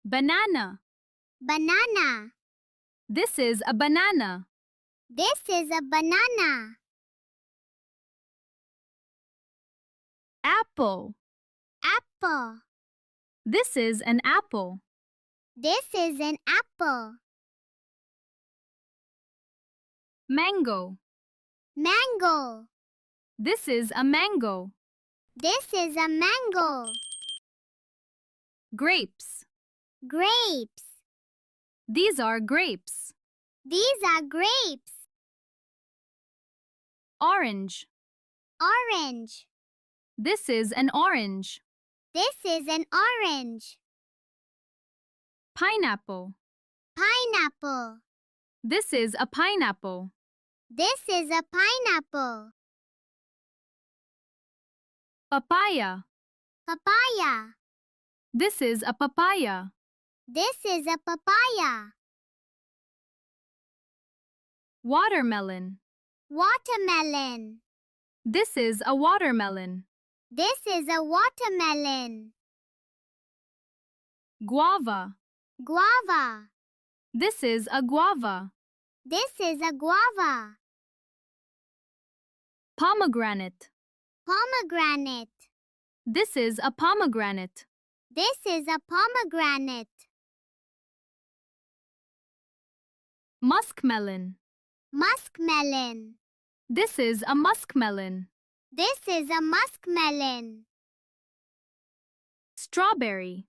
Banana. Banana. This is a banana. This is a banana. Apple. Apple. This is an apple. This is an apple. Mango. Mango. This is a mango. This is a mango. Grapes. Grapes. These are grapes. These are grapes. Orange. Orange. This is an orange. This is an orange. Pineapple. Pineapple. This is a pineapple. This is a pineapple. Papaya. Papaya. This is a papaya. This is a papaya. Watermelon. Watermelon. This is a watermelon. This is a watermelon. Guava. Guava. This is a guava. This is a guava. Pomegranate. Pomegranate. This is a pomegranate. This is a pomegranate. Muskmelon. Muskmelon. This is a muskmelon. This is a muskmelon. Strawberry.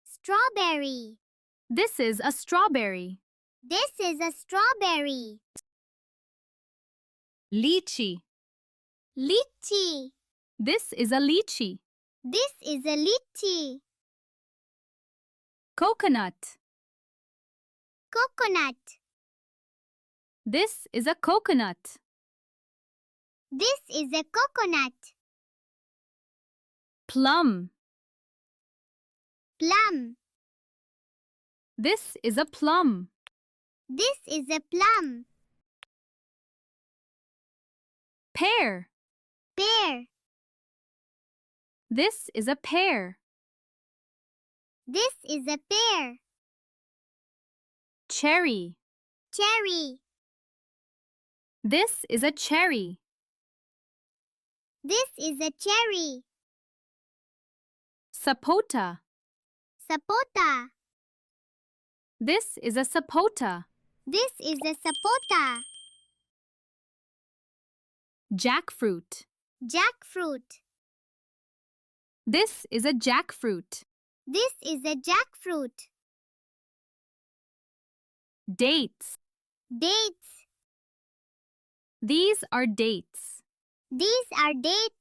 Strawberry. This is a strawberry. This is a strawberry. Litchi. Litchi. This is a lychee. This is a litchi. Coconut. Coconut. This is a coconut. This is a coconut. Plum. Plum. This is a plum. This is a plum. Pear. Pear. This is a pear. This is a pear. Cherry. Cherry. This is a cherry. This is a cherry. Sapota. Sapota. This is a sapota. This is a sapota. Jackfruit. Jackfruit. This is a jackfruit. This is a jackfruit. Dates. Dates. These are dates. These are dates.